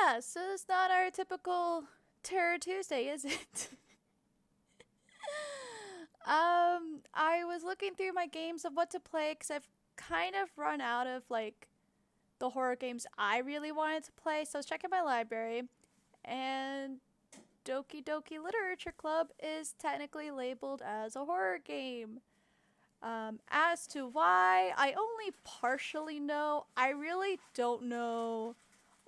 Yeah, so it's not our typical Terror Tuesday, is it? I was looking through my games of what to play because I've kind of run out of like the horror games I really wanted to play. So I was checking my library, and Doki Doki Literature Club is technically labeled as a horror game. As to why, I only partially know. I really don't know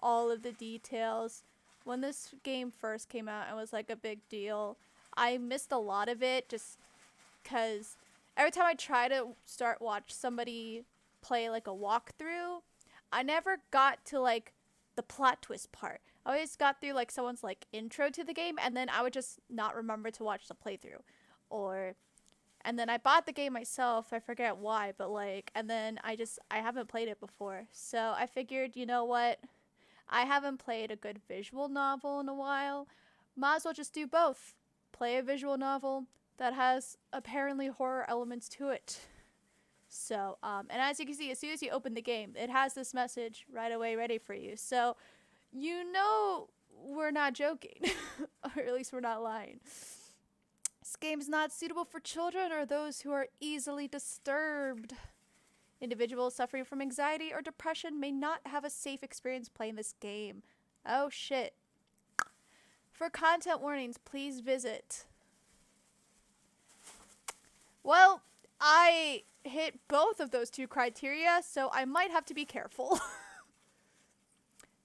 all of the details. When this game first came out, it was like a big deal. I missed a lot of it just because every time I try to watch somebody play like a walkthrough, I never got to like the plot twist part. I always got through like someone's like intro to the game, and then I would just not remember to watch the playthrough. Or and then I bought the game myself. I forget why, but like, and then I haven't played it before. So I figured, you know what? I haven't played a good visual novel in a while. Might as well just do both. Play a visual novel that has apparently horror elements to it. So, and as you can see, as soon as you open the game, it has this message right away ready for you. So, you know we're not joking. Or at least we're not lying. This game is not suitable for children or those who are easily disturbed. Individuals suffering from anxiety or depression may not have a safe experience playing this game. Oh shit. For content warnings, please visit. Well, I hit both of those two criteria, so I might have to be careful.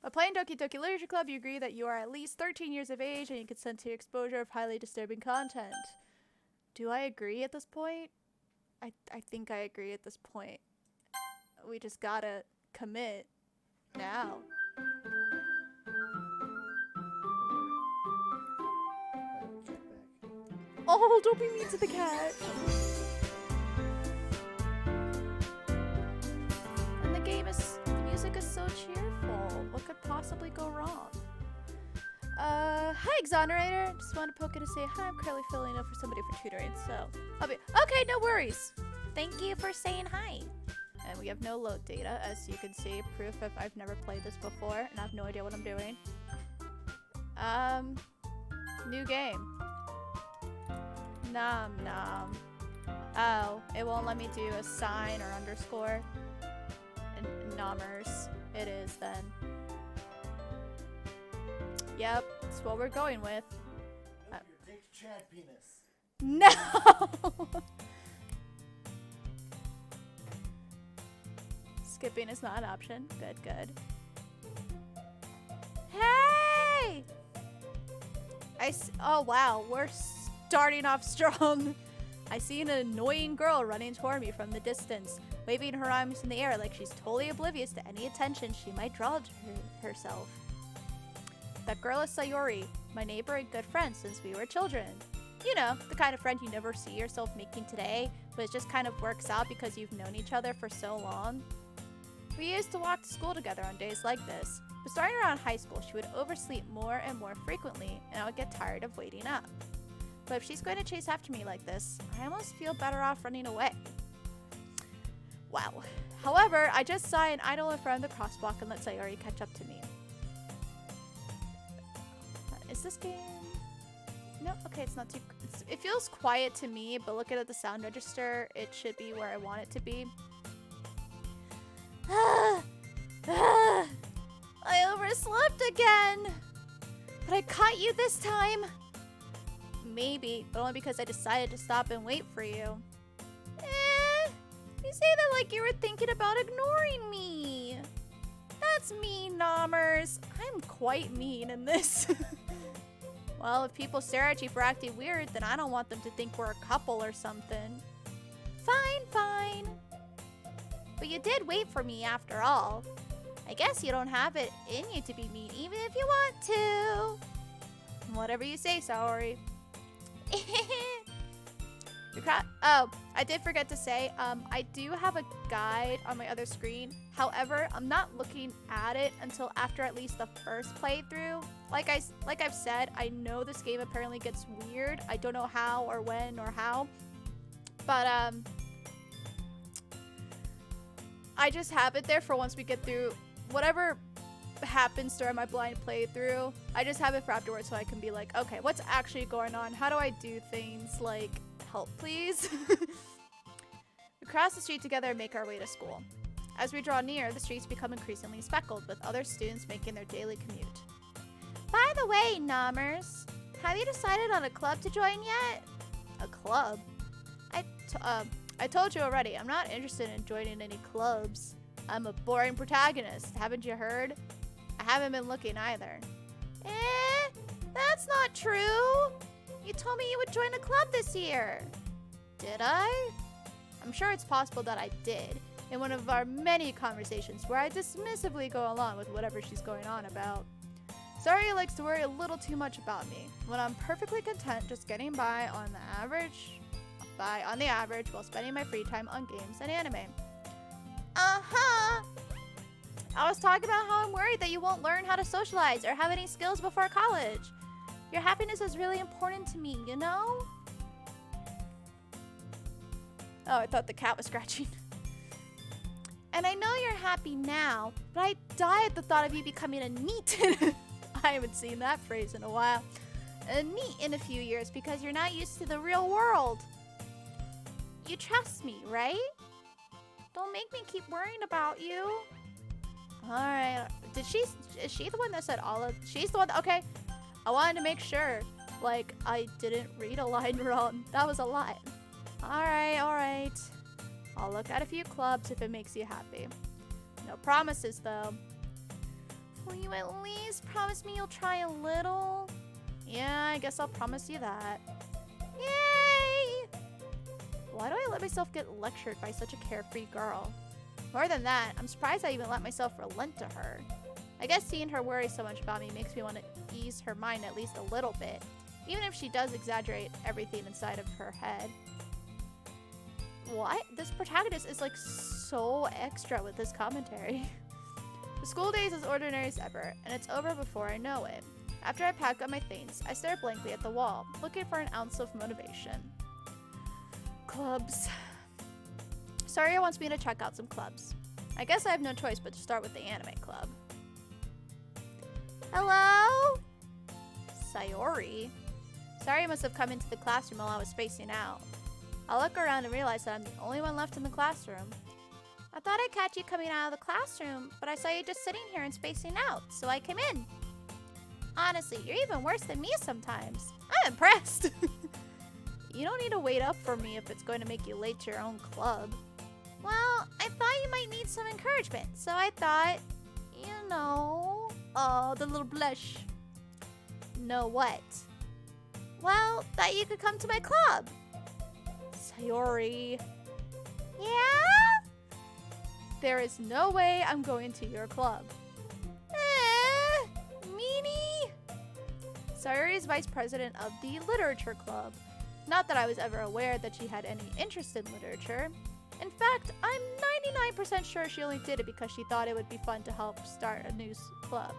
By playing Doki Doki Literature Club, you agree that you are at least 13 years of age and you consent to exposure of highly disturbing content. Do I agree at this point? I think I agree at this point. We just gotta commit now. Oh, don't be mean to the cat. And the music is so cheerful. What could possibly go wrong? Hi, Exonerator. Just want to poke in to say hi. I'm currently filling up for somebody for tutoring, so I'll be okay. No worries. Thank you for saying hi. And we have no load data, as you can see. Proof of I've never played this before and I have no idea what I'm doing. New game. Nom-Nom. Oh, it won't let me do a sign or underscore. And nommers. It is then. Yep, that's what we're going with. Your Dick Chad penis. No! Skipping is not an option. Good, good. Hey! Oh wow, we're starting off strong. I see an annoying girl running toward me from the distance, waving her arms in the air like she's totally oblivious to any attention she might draw to herself. That girl is Sayori, my neighbor and good friend since we were children. You know, the kind of friend you never see yourself making today, but it just kind of works out because you've known each other for so long. We used to walk to school together on days like this, but starting around high school, she would oversleep more and more frequently, and I would get tired of waiting up. But if she's going to chase after me like this, I almost feel better off running away. Wow. However, I just saw an idol in front of the crosswalk and let Sayori catch up to me. Is this game? No, okay, it's not too. It feels quiet to me, but looking at the sound register, it should be where I want it to be. I overslept again! But I caught you this time! Maybe, but only because I decided to stop and wait for you. You say that like you were thinking about ignoring me. That's mean, Nommers. I'm quite mean in this. Well, if people stare at you for acting weird, then I don't want them to think we're a couple or something. Fine, fine. But you did wait for me after all. I guess you don't have it in you to be mean even if you want to. Whatever you say, Saori. Oh, I did forget to say, I do have a guide on my other screen. However, I'm not looking at it until after at least the first playthrough. Like I've said, I know this game apparently gets weird. I don't know how or when or how. But I just have it there for once we get through whatever happens during my blind playthrough. I just have it for afterwards so I can be like, okay, what's actually going on? How do I do things? Like, help please? We cross the street together and make our way to school. As we draw near, the streets become increasingly speckled with other students making their daily commute. By the way, Nommers, have you decided on a club to join yet? A club? I told you already, I'm not interested in joining any clubs. I'm a boring protagonist, haven't you heard? I haven't been looking either. That's not true. You told me you would join a club this year. Did I? I'm sure it's possible that I did, in one of our many conversations where I dismissively go along with whatever she's going on about. Saria likes to worry a little too much about me, when I'm perfectly content just getting by on the average while spending my free time on games and anime. Uh-huh. I was talking about how I'm worried that you won't learn how to socialize or have any skills before college. Your happiness is really important to me, you know? Oh, I thought the cat was scratching. And I know you're happy now, but I die at the thought of you becoming a NEET. I haven't seen that phrase in a while. A NEET in a few years because you're not used to the real world. You trust me, right? Don't make me keep worrying about you. Alright. Is she the one that said all of... She's the one that... Okay. I wanted to make sure. Like, I didn't read a line wrong. That was a lot. Alright. I'll look at a few clubs if it makes you happy. No promises, though. Will you at least promise me you'll try a little? Yeah, I guess I'll promise you that. Yay! Why do I let myself get lectured by such a carefree girl? More than that, I'm surprised I even let myself relent to her. I guess seeing her worry so much about me makes me want to ease her mind at least a little bit, even if she does exaggerate everything inside of her head. What? This protagonist is like so extra with this commentary. The school day is as ordinary as ever, and it's over before I know it. After I pack up my things, I stare blankly at the wall, looking for an ounce of motivation. Clubs. Saria wants me to check out some clubs. I guess I have no choice but to start with the anime club. Hello? Sayori? Saria must have come into the classroom while I was spacing out. I look around and realize that I'm the only one left in the classroom. I thought I'd catch you coming out of the classroom, but I saw you just sitting here and spacing out, so I came in. Honestly, you're even worse than me sometimes. I'm impressed. You don't need to wait up for me if it's going to make you late to your own club. Well, I thought you might need some encouragement, so I thought, you know... Oh, the little blush. Know what? Well, that you could come to my club. Sayori. Yeah? There is no way I'm going to your club. Meanie. Sayori is vice president of the literature club. Not that I was ever aware that she had any interest in literature. In fact, I'm 99% sure she only did it because she thought it would be fun to help start a new club.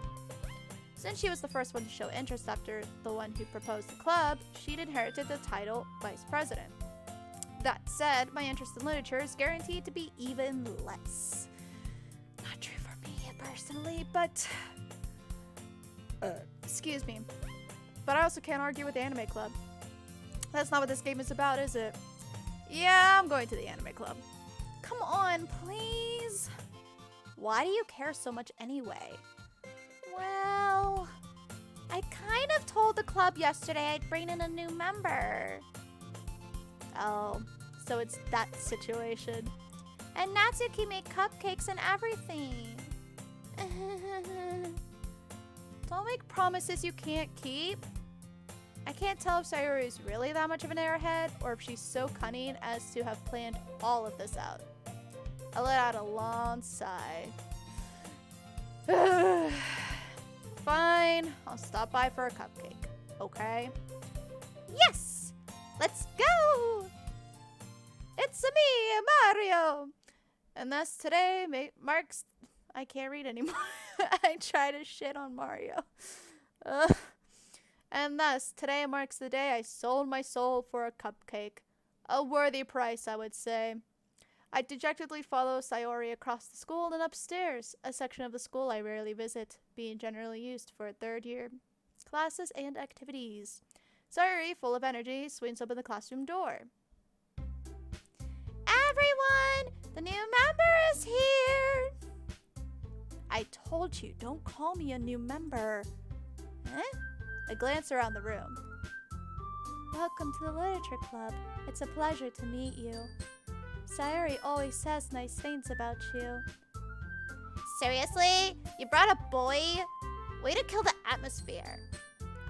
Since she was the first one to show interest after the one who proposed the club, she'd inherited the title vice president. That said, my interest in literature is guaranteed to be even less. Not true for me personally, but... excuse me. But I also can't argue with the anime club. That's not what this game is about, is it? Yeah, I'm going to the anime club. Come on, please. Why do you care so much anyway? Well, I kind of told the club yesterday I'd bring in a new member. Oh, so it's that situation. And Natsuki made cupcakes and everything. Don't make promises you can't keep. I can't tell if Sayori is really that much of an airhead or if she's so cunning as to have planned all of this out. I let out a long sigh. Fine, I'll stop by for a cupcake, okay? Yes! Let's go! It's me, Mario! And thus today marks... I can't read anymore. I try to shit on Mario. And thus, today marks the day I sold my soul for a cupcake. A worthy price, I would say. I dejectedly follow Sayori across the school and upstairs, a section of the school I rarely visit, being generally used for third year classes and activities. Sayori, full of energy, swings open the classroom door. Everyone! The new member is here! I told you, don't call me a new member. Eh? I glance around the room. Welcome to the Literature Club. It's a pleasure to meet you. Sayori always says nice things about you. Seriously? You brought a boy? Way to kill the atmosphere.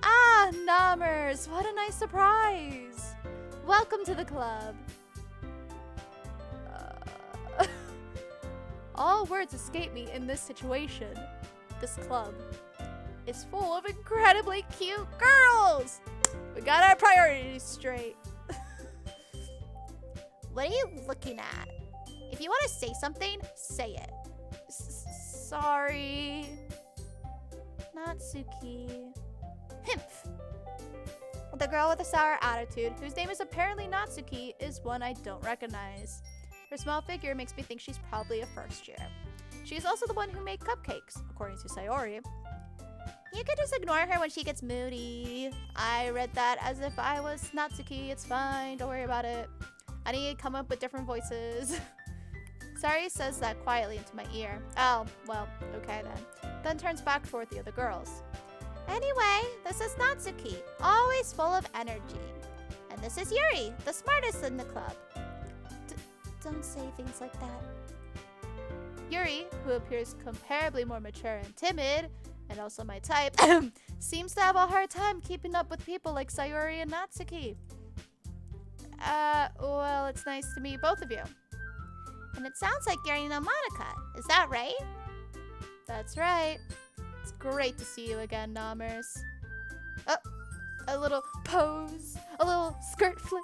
Ah, Nommers, what a nice surprise. Welcome to the club. All words escape me in this situation. This club is full of incredibly cute girls. We got our priorities straight. What are you looking at? If you want to say something, say it. Sorry. Natsuki. Himph. The girl with a sour attitude, whose name is apparently Natsuki, is one I don't recognize. Her small figure makes me think she's probably a first year. She is also the one who made cupcakes, according to Sayori. You could just ignore her when she gets moody. I read that as if I was Natsuki. It's fine, don't worry about it. I need to come up with different voices. Sayori says that quietly into my ear. Oh, well, okay then. Then turns back toward the other girls. Anyway, this is Natsuki, always full of energy. And this is Yuri, the smartest in the club. Don't say things like that. Yuri, who appears comparably more mature and timid, and also my type, seems to have a hard time keeping up with people like Sayori and Natsuki. Well, it's nice to meet both of you. And it sounds like you're in Monica, is that right? That's right. It's great to see you again, Nommers. Oh, a little pose, a little skirt flip.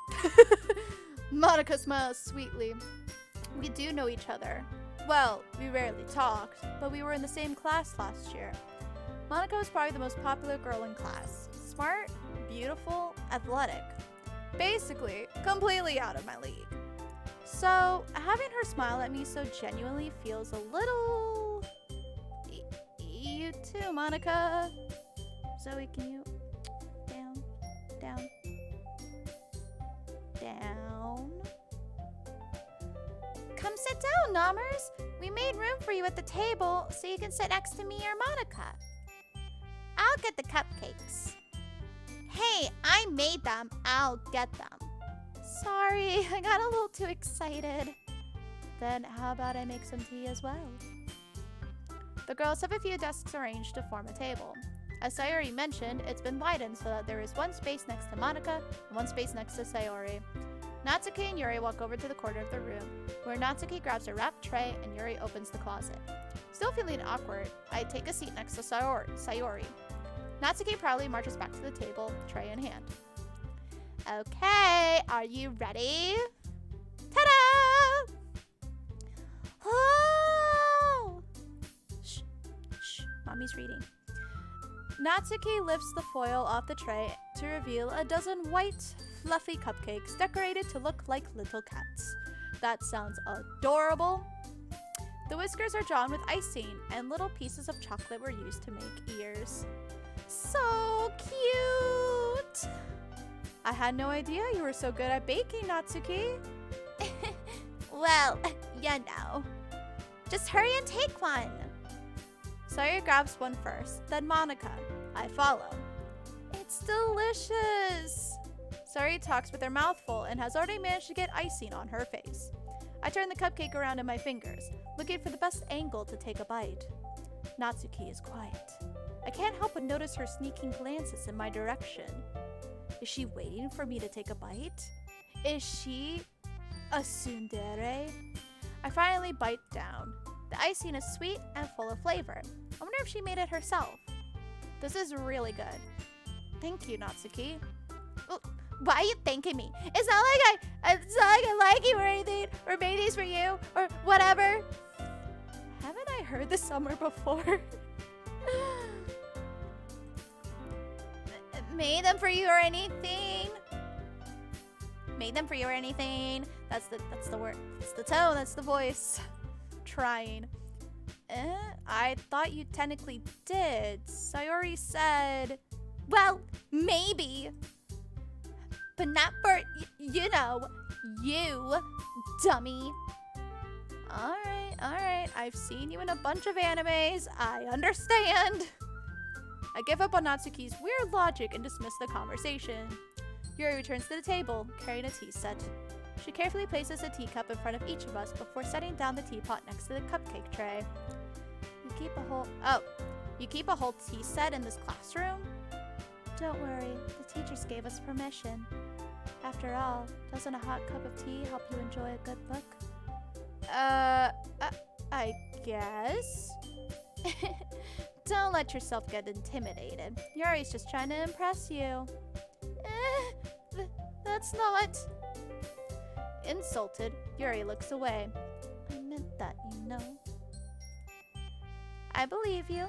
Monica smiles sweetly. We do know each other. Well, we rarely talked, but we were in the same class last year. Monica was probably the most popular girl in class. Smart, beautiful, athletic. Basically, completely out of my league. So, having her smile at me so genuinely feels a little... You too, Monica. Zoe, can you... Down, down, down. Come sit down, Nommers. We made room for you at the table so you can sit next to me or Monica. I'll get the cupcakes. Hey, I made them. I'll get them. Sorry, I got a little too excited. Then how about I make some tea as well? The girls have a few desks arranged to form a table. As Sayori mentioned, it's been widened so that there is one space next to Monica and one space next to Sayori. Natsuki and Yuri walk over to the corner of the room, where Natsuki grabs a wrapped tray and Yuri opens the closet. Still feeling awkward, I take a seat next to Sayori. Natsuki proudly marches back to the table, tray in hand. Okay, are you ready? Ta-da! Oh! Shh, shh, Mommy's reading. Natsuki lifts the foil off the tray to reveal a dozen white, fluffy cupcakes decorated to look like little cats. That sounds adorable. The whiskers are drawn with icing, and little pieces of chocolate were used to make ears. So cute! I had no idea you were so good at baking, Natsuki. Well, you know. Just hurry and take one. Sayori grabs one first, then Monica. I follow. It's delicious. Sayori talks with her mouth full and has already managed to get icing on her face. I turn the cupcake around in my fingers, looking for the best angle to take a bite. Natsuki is quiet. I can't help but notice her sneaking glances in my direction. Is she waiting for me to take a bite? Is she a tsundere? I finally bite down. The icing is sweet and full of flavor. I wonder if she made it herself. This is really good. Thank you, Natsuki. Oh, why are you thanking me? It's not like I like you or anything, or made these for you, or whatever. Haven't I heard this somewhere before? Made them for you or anything? Made them for you or anything? That's the word. That's the tone. That's the voice. Trying. I thought you technically did. Sayori said, well, maybe. But not for, you know, you, dummy. Alright. I've seen you in a bunch of animes. I understand. I give up on Natsuki's weird logic and dismiss the conversation. Yuri returns to the table, carrying a tea set. She carefully places a teacup in front of each of us before setting down the teapot next to the cupcake tray. You keep a whole tea set in this classroom? Don't worry, the teachers gave us permission. After all, doesn't a hot cup of tea help you enjoy a good book? I guess? Don't let yourself get intimidated. Yuri's just trying to impress you. That's not... Insulted, Yuri looks away. I meant that, you know. I believe you.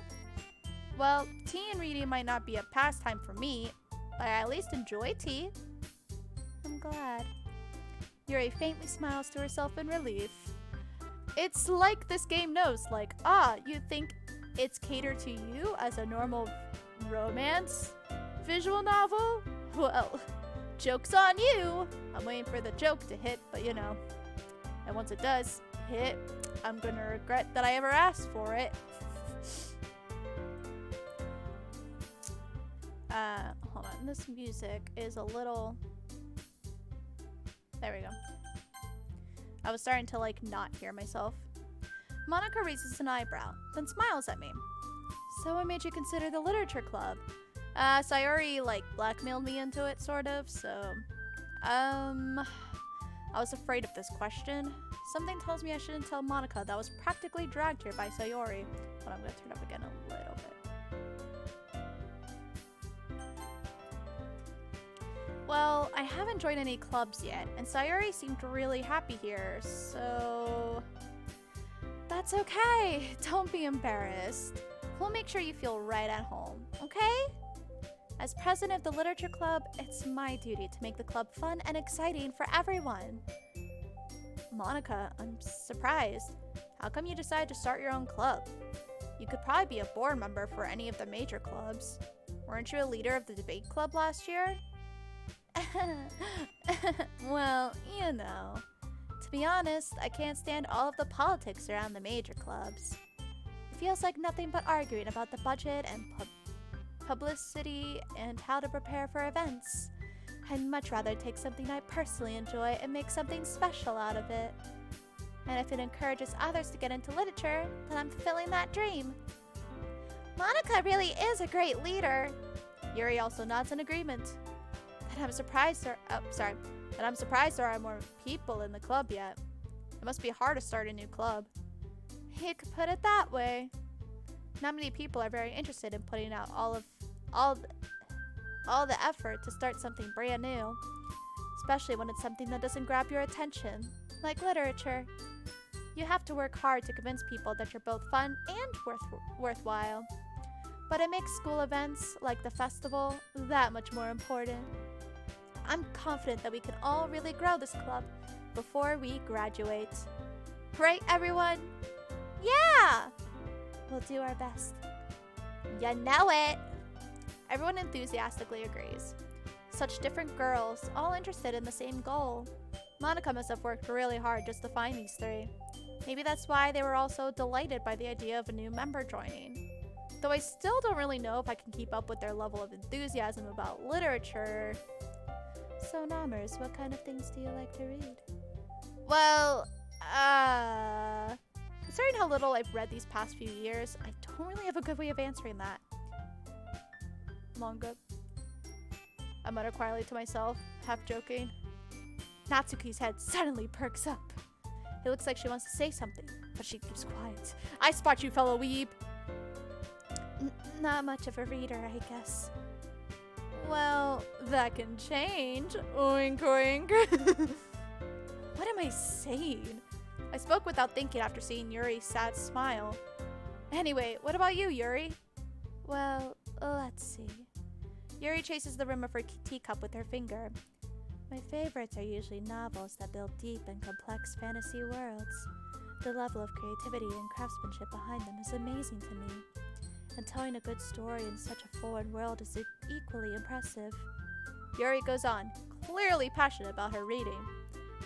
Well, tea and reading might not be a pastime for me, but I at least enjoy tea. I'm glad. Yuri faintly smiles to herself in relief. It's like this game knows, like, you think it's catered to you as a normal romance visual novel? Well, joke's on you! I'm waiting for the joke to hit, but you know. And once it does hit, I'm gonna regret that I ever asked for it. Hold on. This music is a little... There we go. I was starting to, like, not hear myself. Monika raises an eyebrow, then smiles at me. So what made you consider the literature club? Sayori, like, blackmailed me into it, sort of, so... I was afraid of this question. Something tells me I shouldn't tell Monika that I was practically dragged here by Sayori. But I'm gonna turn up again a little bit. Well, I haven't joined any clubs yet, and Sayori seemed really happy here, so... That's okay. Don't be embarrassed. We'll make sure you feel right at home, okay? As president of the literature club, it's my duty to make the club fun and exciting for everyone. Monika, I'm surprised. How come you decided to start your own club? You could probably be a board member for any of the major clubs. Weren't you a leader of the debate club last year? Well, you know. To be honest, I can't stand all of the politics around the major clubs. It feels like nothing but arguing about the budget and publicity and how to prepare for events. I'd much rather take something I personally enjoy and make something special out of it. And if it encourages others to get into literature, then I'm fulfilling that dream. Monika really is a great leader. Yuri also nods in agreement. And I'm surprised there are more people in the club yet. It must be hard to start a new club. You could put it that way. Not many people are very interested in putting out all the effort to start something brand new, especially when it's something that doesn't grab your attention, like literature. You have to work hard to convince people that you're both fun and worthwhile. But it makes school events, like the festival, that much more important. I'm confident that we can all really grow this club before we graduate. Right, everyone? Yeah! We'll do our best. You know it! Everyone enthusiastically agrees. Such different girls, all interested in the same goal. Monika must have worked really hard just to find these three. Maybe that's why they were all so delighted by the idea of a new member joining. Though I still don't really know if I can keep up with their level of enthusiasm about literature. So, Namers, what kind of things do you like to read? Well, considering how little I've read these past few years, I don't really have a good way of answering that. Manga. I mutter quietly to myself, half joking. Natsuki's head suddenly perks up. It looks like she wants to say something, but she keeps quiet. I spot you, fellow weeb! Not much of a reader, I guess. Well, that can change. Oink, oink. What am I saying? I spoke without thinking after seeing Yuri's sad smile. Anyway, what about you, Yuri? Well, let's see. Yuri chases the rim of her teacup with her finger. My favorites are usually novels that build deep and complex fantasy worlds. The level of creativity and craftsmanship behind them is amazing to me, and telling a good story in such a foreign world is equally impressive. Yuri goes on, clearly passionate about her reading.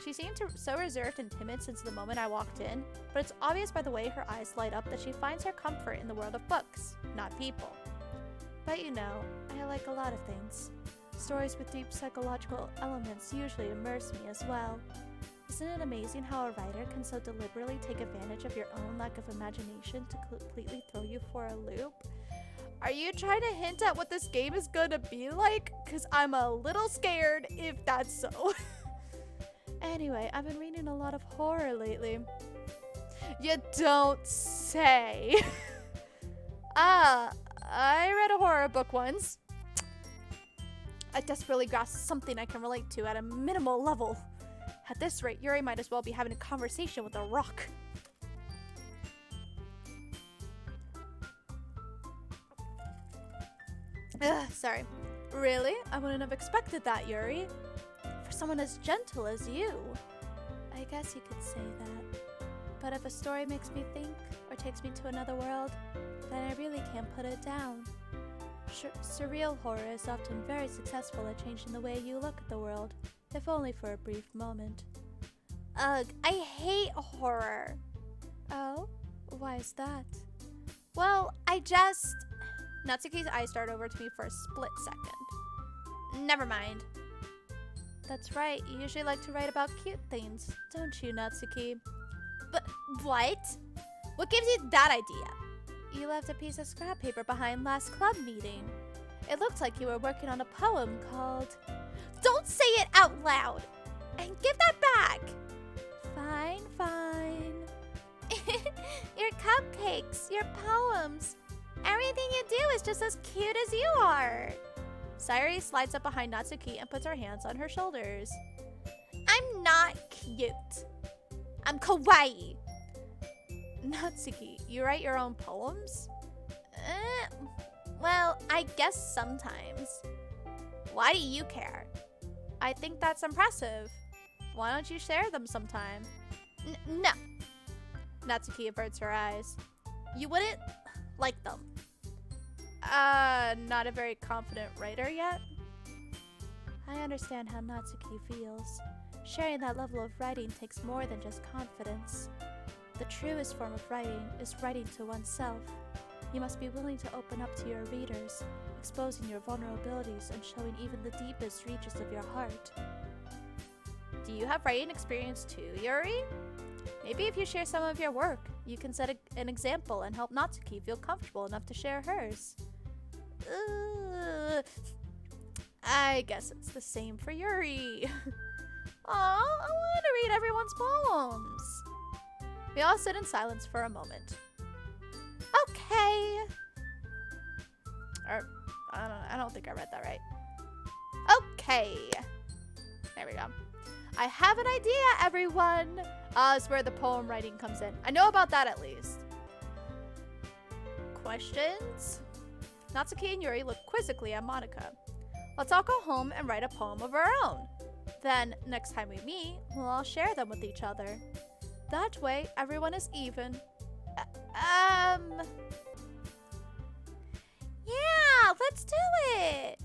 She seemed so reserved and timid since the moment I walked in, but it's obvious by the way her eyes light up that she finds her comfort in the world of books, not people. But you know, I like a lot of things. Stories with deep psychological elements usually immerse me as well. Isn't it amazing how a writer can so deliberately take advantage of your own lack of imagination to completely throw you for a loop? Are you trying to hint at what this game is gonna be like? 'Cause I'm a little scared if that's so. Anyway, I've been reading a lot of horror lately. You don't say. I read a horror book once. I desperately grasped something I can relate to at a minimal level. At this rate, Yuri might as well be having a conversation with a rock. Sorry. Really? I wouldn't have expected that, Yuri. For someone as gentle as you. I guess you could say that. But if a story makes me think or takes me to another world, then I really can't put it down. Surreal horror is often very successful at changing the way you look at the world, if only for a brief moment. Ugh, I hate horror. Oh? Why is that? Well, Natsuki's eyes started over to me for a split second. Never mind. That's right, you usually like to write about cute things, don't you, Natsuki? But what? What gives you that idea? You left a piece of scrap paper behind last club meeting. It looked like you were working on a poem called... Don't say it out loud! And give that back! Fine, fine. Your cupcakes, your poems. Everything you do is just as cute as you are. Sayuri slides up behind Natsuki and puts her hands on her shoulders. I'm not cute. I'm kawaii. Natsuki, you write your own poems? Well, I guess sometimes. Why do you care? I think that's impressive. Why don't you share them sometime? No. Natsuki averts her eyes. You wouldn't like them. Not a very confident writer yet? I understand how Natsuki feels. Sharing that level of writing takes more than just confidence. The truest form of writing is writing to oneself. You must be willing to open up to your readers, exposing your vulnerabilities and showing even the deepest reaches of your heart. Do you have writing experience too, Yuri? Maybe if you share some of your work, you can set an example and help Natsuki feel comfortable enough to share hers. I guess it's the same for Yuri. Aw, I want to read everyone's poems. We all sit in silence for a moment. Okay. Or, I don't think I read that right. Okay. There we go. I have an idea, everyone. Is where the poem writing comes in. I know about that at least. Questions? Natsuki and Yuri look quizzically at Monica. Let's all go home and write a poem of our own. Then, next time we meet, we'll all share them with each other. That way, everyone is even. Yeah, let's do it!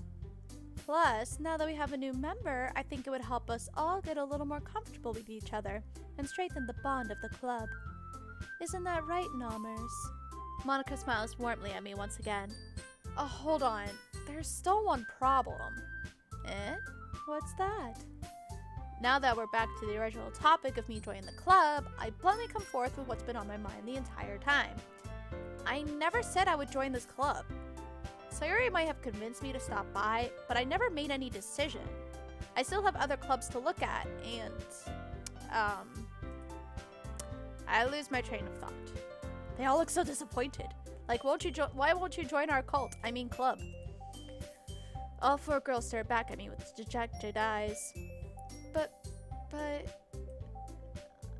Plus, now that we have a new member, I think it would help us all get a little more comfortable with each other and strengthen the bond of the club. Isn't that right, Nommers? Monica smiles warmly at me once again. Oh, hold on. There's still one problem. Eh? What's that? Now that we're back to the original topic of me joining the club, I bluntly come forth with what's been on my mind the entire time. I never said I would join this club. Sayuri might have convinced me to stop by, but I never made any decision. I still have other clubs to look at, and, I lose my train of thought. They all look so disappointed. Like, why won't you join our cult? I mean club. All four girls stare back at me with dejected eyes. But,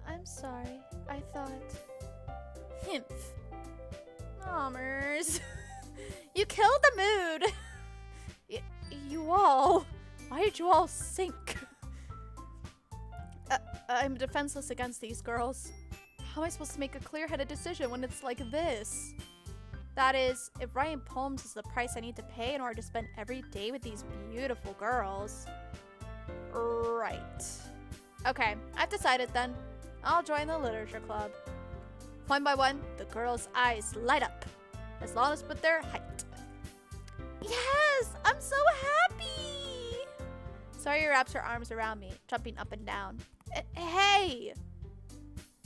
I'm sorry. I thought... Himph. Nommers. You killed the mood. You all. Why did you all sink? I'm defenseless against these girls. How am I supposed to make a clear-headed decision when it's like this? That is, if writing poems is the price I need to pay in order to spend every day with these beautiful girls. Right. Okay, I've decided then. I'll join the literature club. One by one, the girls' eyes light up, as long as with their height. Yes! I'm so happy! Sawyer wraps her arms around me, jumping up and down. Hey!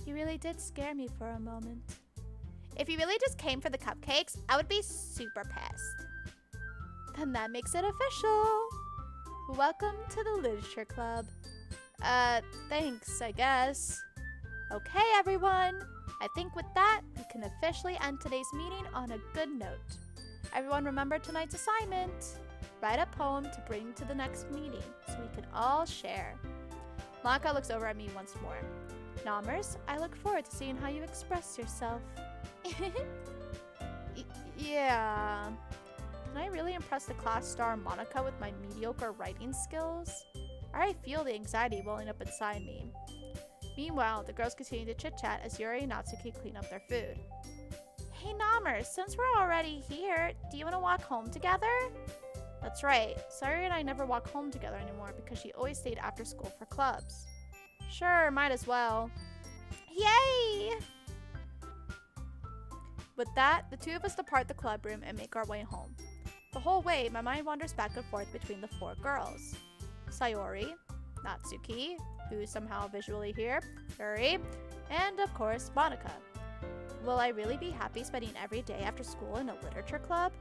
You really did scare me for a moment. If you really just came for the cupcakes, I would be super pissed. Then that makes it official. Welcome to the literature club. Thanks, I guess. Okay, everyone. I think with that, we can officially end today's meeting on a good note. Everyone remember tonight's assignment. Write a poem to bring to the next meeting so we can all share. Monica looks over at me once more. Nommers, I look forward to seeing how you express yourself. Yeah. Can I really impress the class star Monica with my mediocre writing skills? I already feel the anxiety welling up inside me. Meanwhile, the girls continue to chit-chat as Yuri and Natsuki clean up their food. Hey Nommers, since we're already here, do you want to walk home together? That's right. Sayuri and I never walk home together anymore because she always stayed after school for clubs. Sure, might as well. Yay! With that, the two of us depart the club room and make our way home. The whole way, my mind wanders back and forth between the four girls. Sayori, Natsuki, who's somehow visually here, Yuri, and of course, Monica. Will I really be happy spending every day after school in a literature club?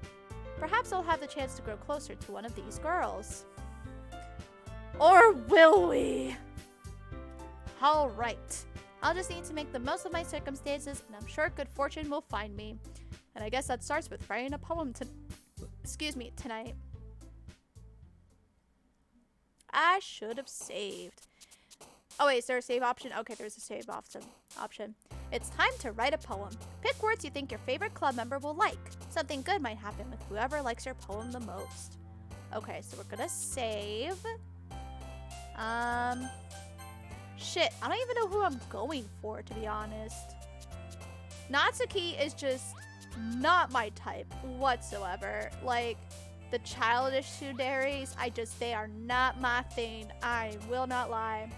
Perhaps I'll have the chance to grow closer to one of these girls. Or will we? Alright. I'll just need to make the most of my circumstances, and I'm sure good fortune will find me. And I guess that starts with writing a poem tonight. I should have saved. Oh wait, is there a save option? Okay, there's a save option. It's time to write a poem. Pick words you think your favorite club member will like. Something good might happen with whoever likes your poem the most. Okay, so we're gonna save. Shit, I don't even know who I'm going for, to be honest. Natsuki is just not my type whatsoever. Like, the childish tsunderes, they are not my thing. I will not lie.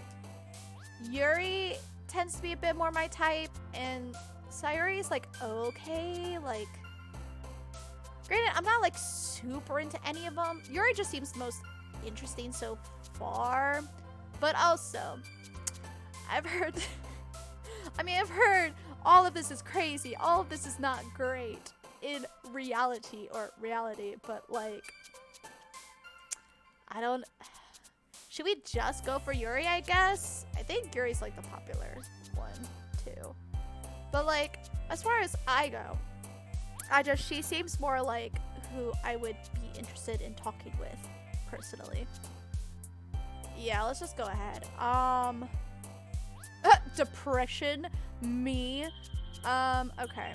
Yuri tends to be a bit more my type, and Sayuri is like, okay, like, granted, I'm not like super into any of them. Yuri just seems the most interesting so far, but also, I've heard all of this is crazy. All of this is not great in reality, but like, should we just go for Yuri, I guess? I think Yuri's like the popular one too. But like, as far as I go, she seems more like who I would be interested in talking with personally. Yeah, let's just go ahead. Depression, me. Okay.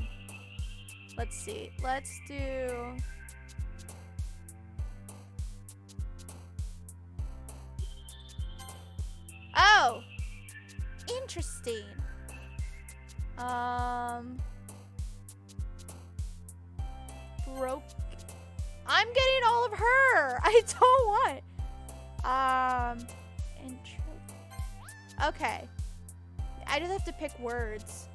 Let's see. Let's do... Oh! Interesting. Broke. I'm getting all of her! I don't want. Intro. Okay. I just have to pick words.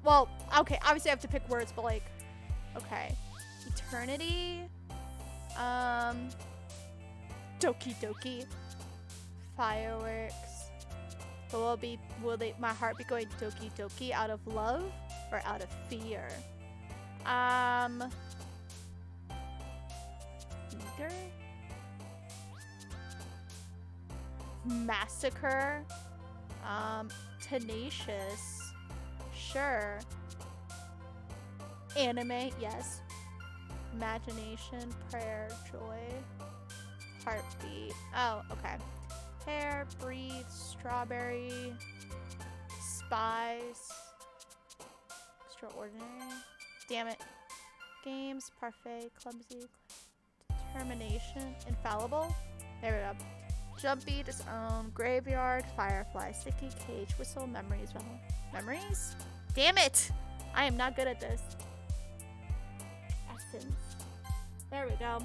Well, okay, obviously I have to pick words, but like, okay. Eternity. Doki Doki. Fireworks. Will my heart be going Doki Doki out of love or out of fear? Eager? Massacre. Tenacious. Sure. Anime, yes. Imagination, prayer, joy. Heartbeat. Oh, okay. Hair, breathe, strawberry. Spies. Extraordinary. Damn it. Games, parfait, clumsy. Determination. Infallible. There we go. Jumpy, Disown, Graveyard, Firefly, Sticky Cage, Whistle, Memories, Memories? Damn it! I am not good at this. Essence. There we go.